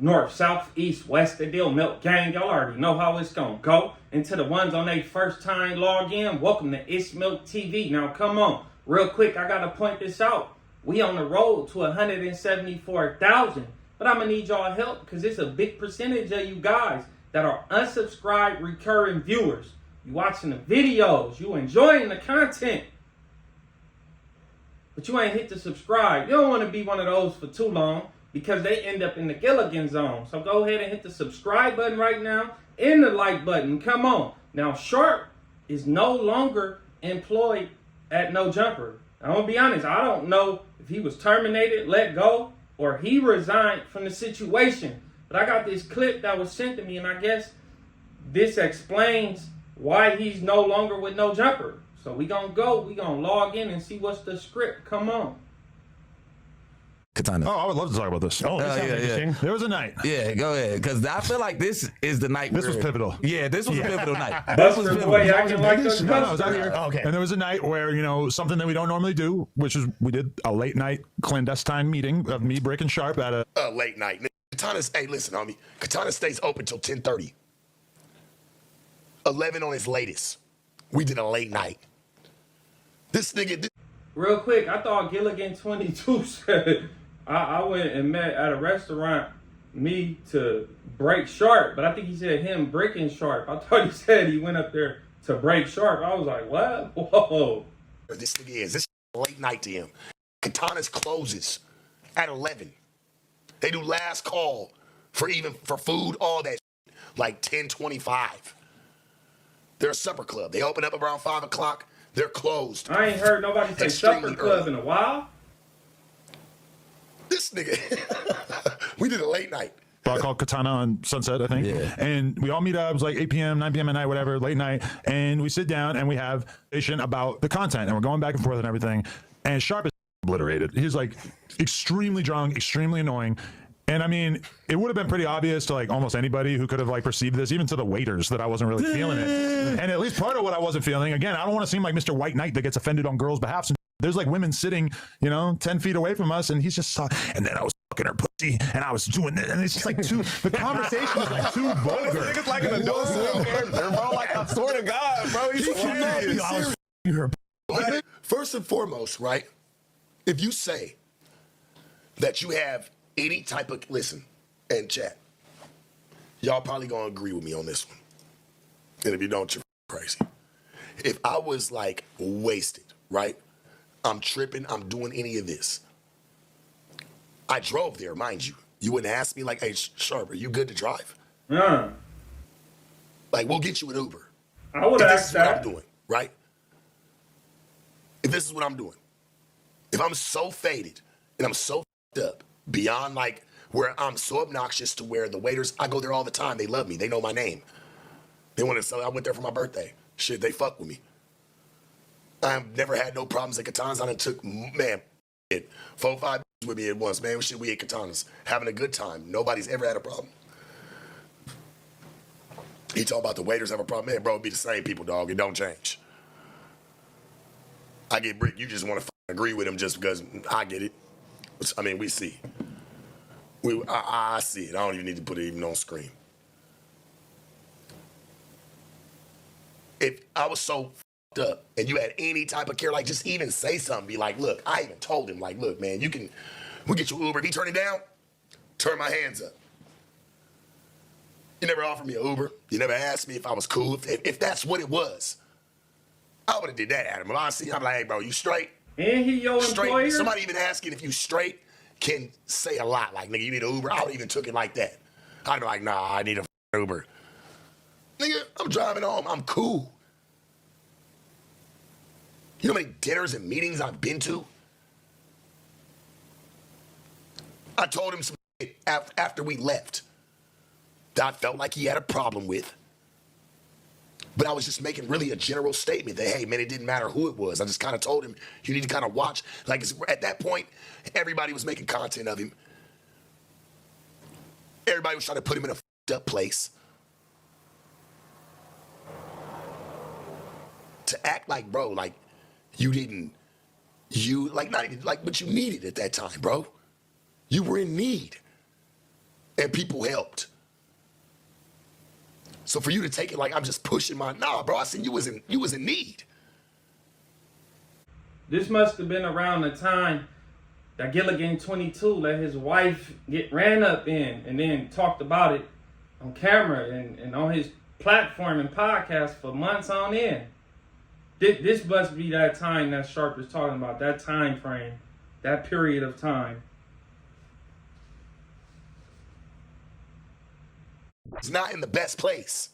north, south, east, west, the deal, milk gang. Y'all already know how it's gonna go. And to the ones on their first time log in, welcome to It's Milk TV. Now come on, real quick, I gotta point this out. We on the road to 174,000, but I'm gonna need y'all help because it's a big percentage of you guys that are unsubscribed recurring viewers. You watching the videos, you enjoying the content, but you ain't hit the subscribe. You don't want to be one of those for too long because they end up in the Gilligan zone. So go ahead and hit the subscribe button right now and the like button. Come on. Now, Sharp is no longer employed at No Jumper. I'm going to be honest. I don't know if he was terminated, let go, or he resigned from the situation. But I got this clip that was sent to me, and I guess this explains why he's no longer with No Jumper. So we gonna log in and see what's the script. Come on. Katana. Oh, I would love to talk about this. Oh, this sounds interesting. Yeah. There was a night. Yeah, go ahead. Because I feel like this is the night. This was pivotal. Yeah, this was a pivotal night. This was pivotal. I was out here. Oh, okay. And there was a night where, something that we don't normally do, which is we did a late night clandestine meeting of me breaking Sharp at a late night. Katana's, hey, listen, homie. Katana stays open till 10:30. 11 on his latest. We did a late night. This nigga. Real quick, I thought Gilligan22 said I went and met at a restaurant me to break Sharp, but I think he said him breaking Sharp. I thought he said he went up there to break Sharp. I was like, what? Whoa. This nigga is. This is late night to him. Katana's closes at 11. They do last call for food, all that shit, like 10:25. They're a supper club. They open up around 5 o'clock. They're closed. I ain't heard nobody say supper club in a while. This nigga. We did a late night. bar called Katana on Sunset, I think. Yeah. And we all meet up. It was like 8 p.m., 9 p.m. at night, whatever, late night. And we sit down and we have a conversation about the content. And we're going back and forth and everything. And Sharp is obliterated. He's like extremely drunk, extremely annoying. And I mean, it would have been pretty obvious to like almost anybody who could have like perceived this, even to the waiters, that I wasn't really feeling it. And at least part of what I wasn't feeling, again, I don't want to seem like Mr. White Knight that gets offended on girls' behalf. There's like women sitting, 10 feet away from us, and he's just and then I was fucking her pussy, and I was doing this, and it's just like the conversation was like too vulgar. It's like an adult character, bro. Like, I swear to God, bro. He's I was fucking her. First and foremost, right? If you say that you have any type of, listen, and chat, y'all probably gonna agree with me on this one. And if you don't, you're crazy. If I was like wasted, right? I'm tripping, I'm doing any of this. I drove there, mind you. You wouldn't ask me like, hey, Sharp, are you good to drive? Like, we'll get you an Uber. I would ask that. This is what I'm doing, right? If this is what I'm doing. If I'm so faded and I'm so fucked up beyond like where I'm so obnoxious to where the waiters, I go there all the time. They love me. They know my name. They want to say I went there for my birthday. Shit, they fuck with me. I've never had no problems at Katana's. I done took, 4 or 5 with me at once, man. We at Katana's having a good time. Nobody's ever had a problem. He talk about the waiters have a problem. Man, bro, it be the same people, dog. It don't change. I get Brick. You just want to agree with him just because I get it. I mean, we see. I see it. I don't even need to put it even on screen. If I was so up and you had any type of care, like just even say something, be like, look, I even told him, like, look, man, we'll get you Uber. If he turn it down, turn my hands up. You never offered me an Uber. You never asked me if I was cool. If that's what it was, I would have did that, Adam. Honestly, I'm like, hey, bro, you straight? And he your employer? Somebody even asking if you straight can say a lot. Like, nigga, you need an Uber? I would even took it like that. I'd be like, nah, I need a Uber. Nigga, I'm driving home. I'm cool. You know how many dinners and meetings I've been to? I told him some shit after we left that I felt like he had a problem with. But I was just making really a general statement that, hey, man, it didn't matter who it was. I just kind of told him, you need to kind of watch. Like, at that point, everybody was making content of him. Everybody was trying to put him in a f***ed up place. To act like, bro, like, not even, like, but you needed at that time, bro. You were in need. and people helped. So for you to take it like I'm just pushing nah, bro, I seen you was in need. This must have been around the time that Gilligan22 let his wife get ran up in and then talked about it on camera and on his platform and podcast for months on end. This must be that time that Sharp is talking about, that time frame, that period of time. It's not in the best place.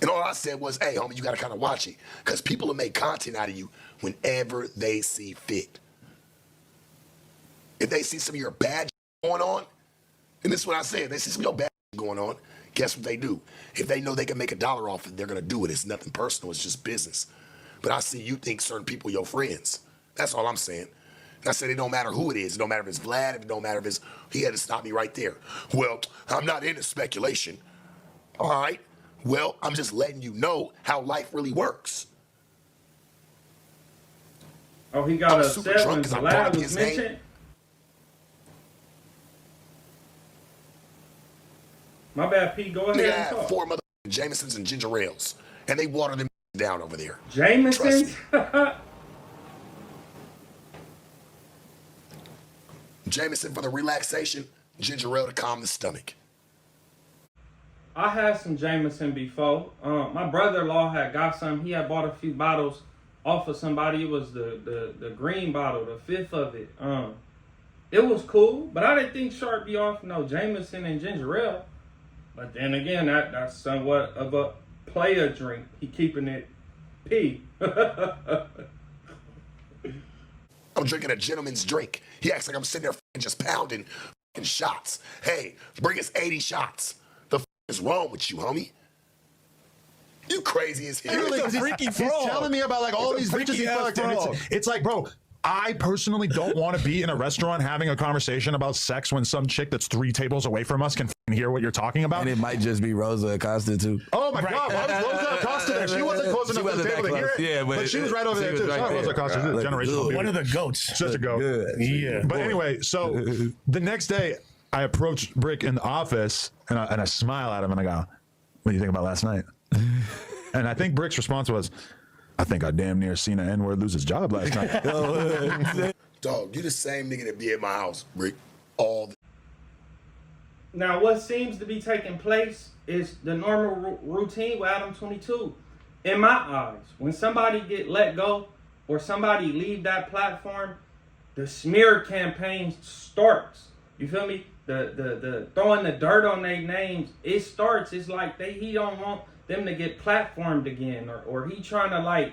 And all I said was, hey, homie, you got to kind of watch it. Because people will make content out of you whenever they see fit. If they see some of your bad going on, and this is what I said, they see some of your bad going on, guess what they do? If they know they can make $1 off it, they're going to do it. It's nothing personal. It's just business. But I see you think certain people your friends. That's all I'm saying. And I said it don't matter who it is. It don't matter if it's Vlad. It don't matter if it's... He had to stop me right there. Well, I'm not into speculation. All right. Well, I'm just letting you know how life really works. Oh, he got upset when Vlad was mentioned? My bad, Pete. Go ahead and talk. 4 mother Jamesons and ginger ales, and they water them down over there. Jamesons? Jameson for the relaxation, ginger ale to calm the stomach. I had some Jameson before. My brother-in-law had got some. He had bought a few bottles off of somebody. It was the green bottle, the 5th of it. It was cool, but I didn't think Sharp be off no Jameson and ginger ale. But then again, that's somewhat of a player drink. He keeping it P. I'm drinking a gentleman's drink. He acts like I'm sitting there just pounding shots. Hey, bring us 80 shots. The is wrong with you, homie? You crazy as hell. Really, he's telling me about like all these bitches he fucked. And it's like, bro, I personally don't want to be in a restaurant having a conversation about sex when some chick that's 3 tables away from us can hear what you're talking about. And it might just be Rosa Acosta too. Oh my God, why was Rosa Acosta there? She wasn't close enough to the table to hear it. Yeah, but she was right over there too. Right Rosa Acosta, generational beauty. One of the goats. Such a goat. Yeah. But anyway, so the next day I approached Brick in the office and I smile at him and I go, "What do you think about last night?" And I think Brick's response was, "I think I damn near seen an N-word lose his job last night." Dog, you the same nigga that be at my house, Brick, all the... Now, what seems to be taking place is the normal routine with Adam22. In my eyes, when somebody get let go or somebody leave that platform, the smear campaign starts. You feel me? The throwing the dirt on their names, it starts. It's like he don't want them to get platformed again, or he trying to like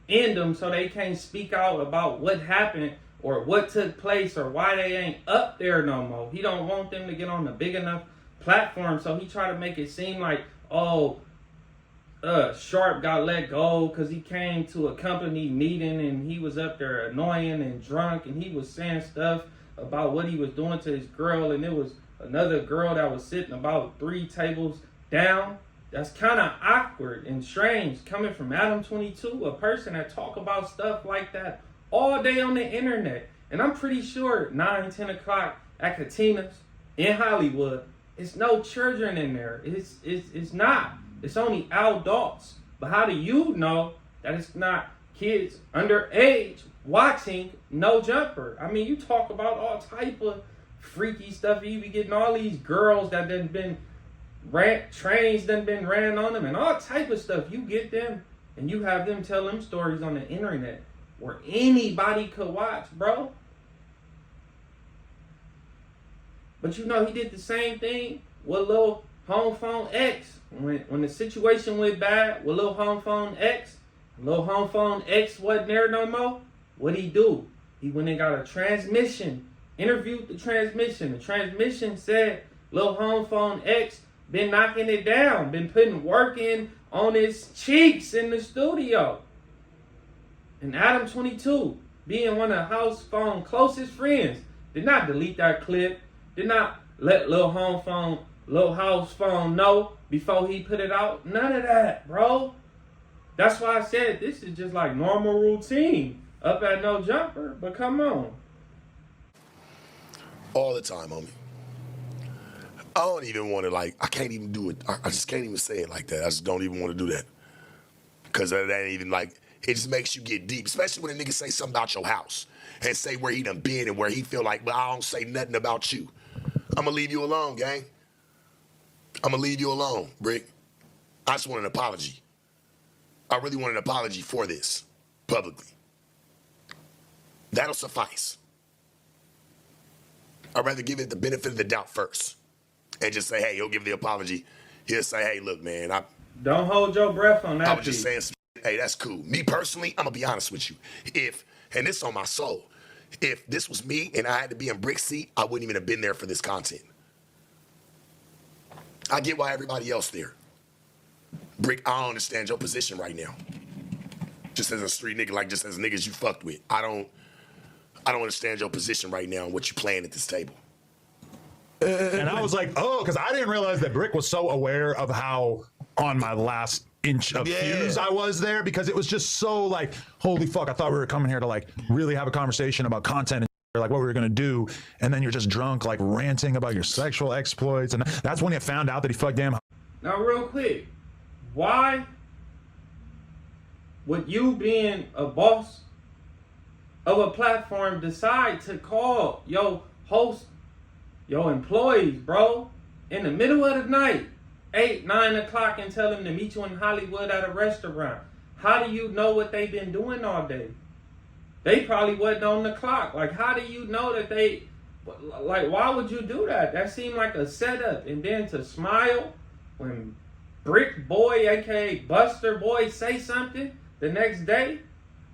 end them so they can't speak out about what happened or what took place or why they ain't up there no more. He don't want them to get on a big enough platform, so he try to make it seem like, oh, Sharp got let go because he came to a company meeting and he was up there annoying and drunk and he was saying stuff about what he was doing to his girl, and it was another girl that was sitting about 3 tables down. That's kind of awkward and strange coming from Adam22, a person that talk about stuff like that all day on the internet. And I'm pretty sure 9, 10 o'clock at Katana's in Hollywood, it's no children in there. It's not. It's only adults. But how do you know that it's not kids underage watching No Jumper? I mean, you talk about all type of freaky stuff. You be getting all these girls that done been trains done been ran on them and all type of stuff. You get them and you have them tell them stories on the internet where anybody could watch, bro. But you know, he did the same thing with Lil Home Phone X. When the situation went bad with Lil Home Phone X, Lil Home Phone X wasn't there no more, what'd he do? He went and got a transmission, interviewed the transmission. The transmission said Lil Home Phone X been knocking it down, been putting work in on his cheeks in the studio. And Adam22, being one of House Phone closest friends, did not delete that clip, did not let Lil House Phone know before he put it out. None of that, bro. That's why I said this is just like normal routine up at No Jumper. But come on. All the time, homie. I don't even want to, I can't even do it. I just can't even say it like that. I just don't even want to do that. Because that ain't even, it just makes you get deep, especially when a nigga say something about your house and say where he done been and where he feel like, but I don't say nothing about you. I'm going to leave you alone, gang. I'm going to leave you alone, Brick. I just want an apology. I really want an apology for this, publicly. That'll suffice. I'd rather give it the benefit of the doubt first and just say, hey, he'll give the apology. He'll say, hey, look, man, don't hold your breath on that. I was just saying, hey, that's cool. Me personally, I'm going to be honest with you. And this on my soul, if this was me and I had to be in Brick's seat, I wouldn't even have been there for this content. I get why everybody else there. Brick, I don't understand your position right now. Just as a street nigga, just as niggas you fucked with. I don't understand your position right now and what you playing at this table. And I was like, oh, because I didn't realize that Brick was so aware of how on my last inch of fuse I was there, because it was just so holy fuck, I thought we were coming here to really have a conversation about content and what we were going to do. And then you're just drunk, ranting about your sexual exploits. And that's when you found out that he fucked damn. Now, real quick, why would you, being a boss of a platform, decide to call your host, your employees, bro, in the middle of the night, 8, 9 o'clock, and tell them to meet you in Hollywood at a restaurant? How do you know what they've been doing all day? They probably wasn't on the clock. How do you know that they, why would you do that? That seemed like a setup. And then to smile when Brick Boy, aka Buster Boy, say something the next day,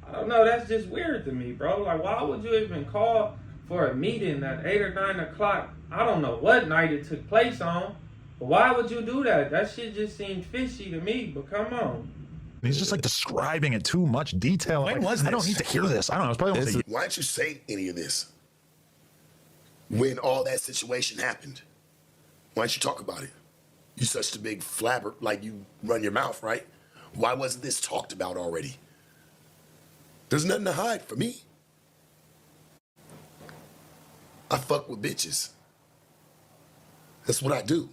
I don't know, that's just weird to me, bro. Why would you even call for a meeting at 8 or 9 o'clock? I don't know what night it took place on, but why would you do that? That shit just seemed fishy to me, but come on. He's just describing it too much detail. When was this? I don't need to hear this. I don't know. It's probably almost Why didn't you say any of this when all that situation happened? Why didn't you talk about it? You such a big flabber, you run your mouth, right? Why wasn't this talked about already? There's nothing to hide for me. I fuck with bitches. That's what I do.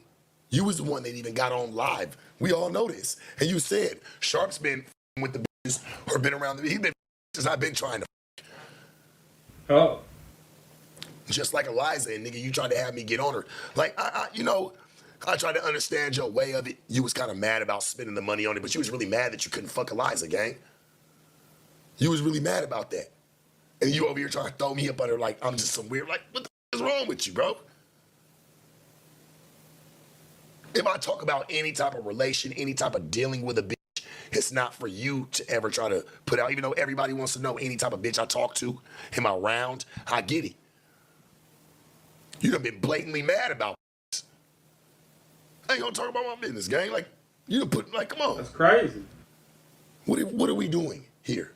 You was the one that even got on live. We all know this. And you said, Sharp's been with the bitches or been around the, he's been since I've been trying to. Oh. Just like Eliza and nigga, you tried to have me get on her. I tried to understand your way of it. You was kind of mad about spending the money on it, but you was really mad that you couldn't fuck Eliza, gang. You was really mad about that. And you over here trying to throw me up under I'm just some weird, what the f is wrong with you, bro? If I talk about any type of relation, any type of dealing with a bitch, it's not for you to ever try to put out, even though everybody wants to know any type of bitch I talk to, am I around? I get it. You done been blatantly mad about this. I ain't gonna talk about my business, gang. You done put, come on. That's crazy. What are we doing here?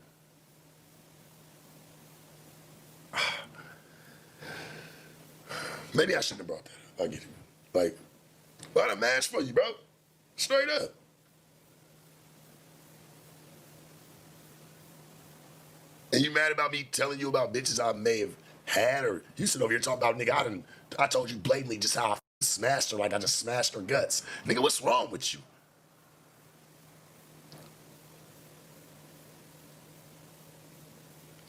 Maybe I shouldn't have brought that up. I get it. What a match for you, bro. Straight up. And you mad about me telling you about bitches I may have had, or you sit over here talking about, nigga, I told you blatantly just how I smashed her, I just smashed her guts. Nigga, what's wrong with you?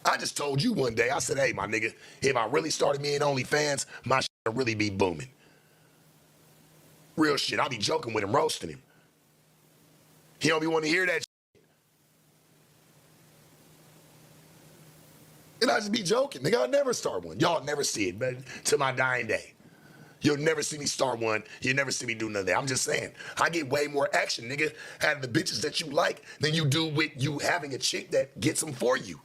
I just told you one day, I said, hey, my nigga, if I really started me in OnlyFans, my shit would really be booming. Real shit. I be joking with him, roasting him. He don't be wanting to hear that shit. And I just be joking. Nigga, I'll never start one. Y'all never see it, but to my dying day. You'll never see me start one. You'll never see me do none of that. I'm just saying, I get way more action, nigga, out of the bitches that you like than you do with you having a chick that gets them for you.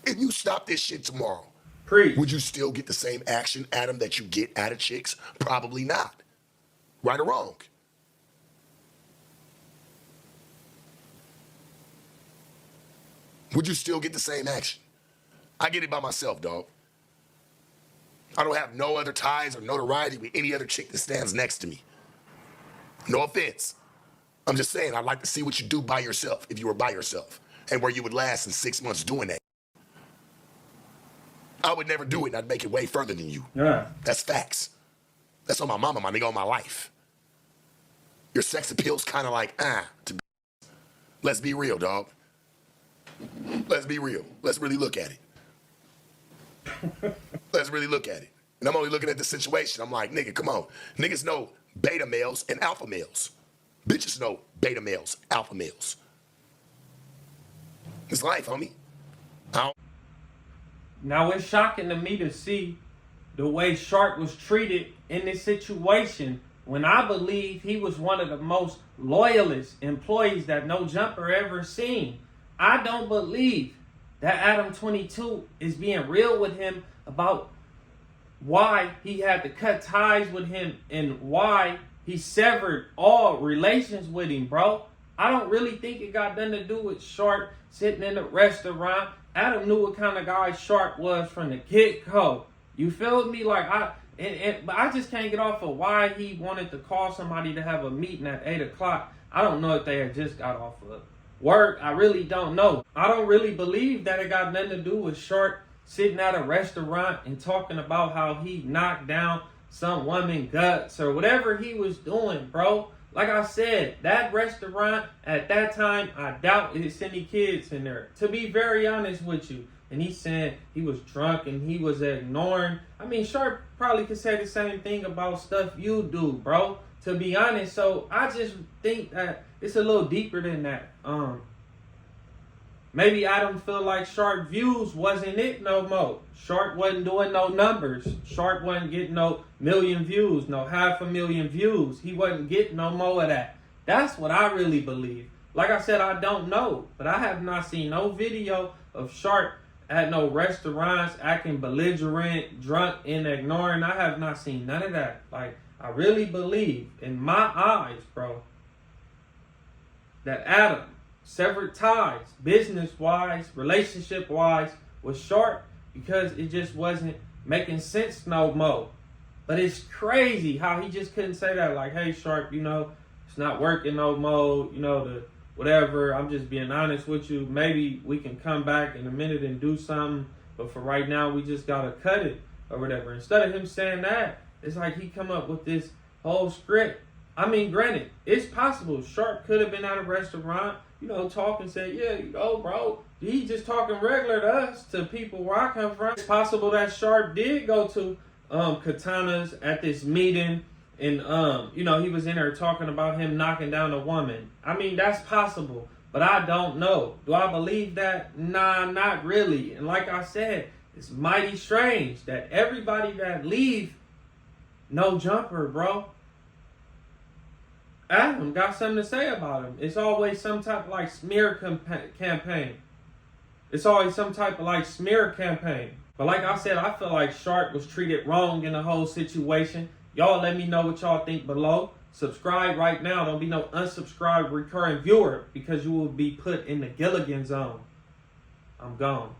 If you stop this shit tomorrow, would you still get the same action, Adam, that you get out of chicks? Probably not. Right or wrong? Would you still get the same action? I get it by myself, dog. I don't have no other ties or notoriety with any other chick that stands next to me. No offense. I'm just saying, I'd like to see what you do by yourself, if you were by yourself, and where you would last in 6 months doing that. I would never do it, and I'd make it way further than you. Yeah. That's facts. That's on my mama, my nigga, on my life. Your sex appeal's kind of like, to let's be real, dog. Let's be real. Let's really look at it. Let's really look at it. And I'm only looking at the situation. I'm like, nigga, come on. Niggas know beta males and alpha males. Bitches know beta males, alpha males. It's life, homie. Now it's shocking to me to see the way Shark was treated in this situation when I believe he was one of the most loyalist employees that No Jumper ever seen. I don't believe that Adam22 is being real with him about why he had to cut ties with him and why he severed all relations with him, bro. I don't really think it got nothing to do with Shark sitting in a restaurant. Adam knew what kind of guy Shark was from the get-go. You feel me? Like, but I just can't get off of why he wanted to call somebody to have a meeting at 8 o'clock. I don't know if they had just got off of work. I really don't know. I don't really believe that it got nothing to do with Shark sitting at a restaurant and talking about how he knocked down some woman guts or whatever he was doing, bro. Like I said, that restaurant at that time, I doubt it's any kids in there. To be very honest with you. And he's saying he was drunk and he was ignoring. I mean, Sharp probably could say the same thing about stuff you do, bro. To be honest. So I just think that it's a little deeper than that. Maybe Adam feel like Shark views wasn't it no more. Shark wasn't doing no numbers. Shark wasn't getting no million views, no 500,000 views. He wasn't getting no more of that. That's what I really believe. Like I said, I don't know. But I have not seen no video of Shark at no restaurants acting belligerent, drunk, and ignoring. I have not seen none of that. Like, I really believe, in my eyes, bro, that Adam severed ties, business-wise, relationship-wise, with Shark because it just wasn't making sense no more. But it's crazy how he just couldn't say that, like, hey, Shark, you know, it's not working no more, you know, the whatever, I'm just being honest with you. Maybe we can come back in a minute and do something, but for right now, we just got to cut it or whatever. Instead of him saying that, it's like he come up with this whole script. I mean, granted, it's possible Shark could have been at a restaurant, you know, talking, saying, yeah, you know, bro, he just talking regular to us, to people where I come from. It's possible that Shark did go to Katana's at this meeting and, you know, he was in there talking about him knocking down a woman. I mean, that's possible, but I don't know. Do I believe that? Nah, not really. And like I said, it's mighty strange that everybody that leave No Jumper, bro, Adam got something to say about him. It's always some type of like smear campaign. It's always some type of like smear campaign. But like I said, I feel like Shark was treated wrong in the whole situation. Y'all let me know what y'all think below. Subscribe right now. Don't be no unsubscribed recurring viewer because you will be put in the Gilligan zone. I'm gone.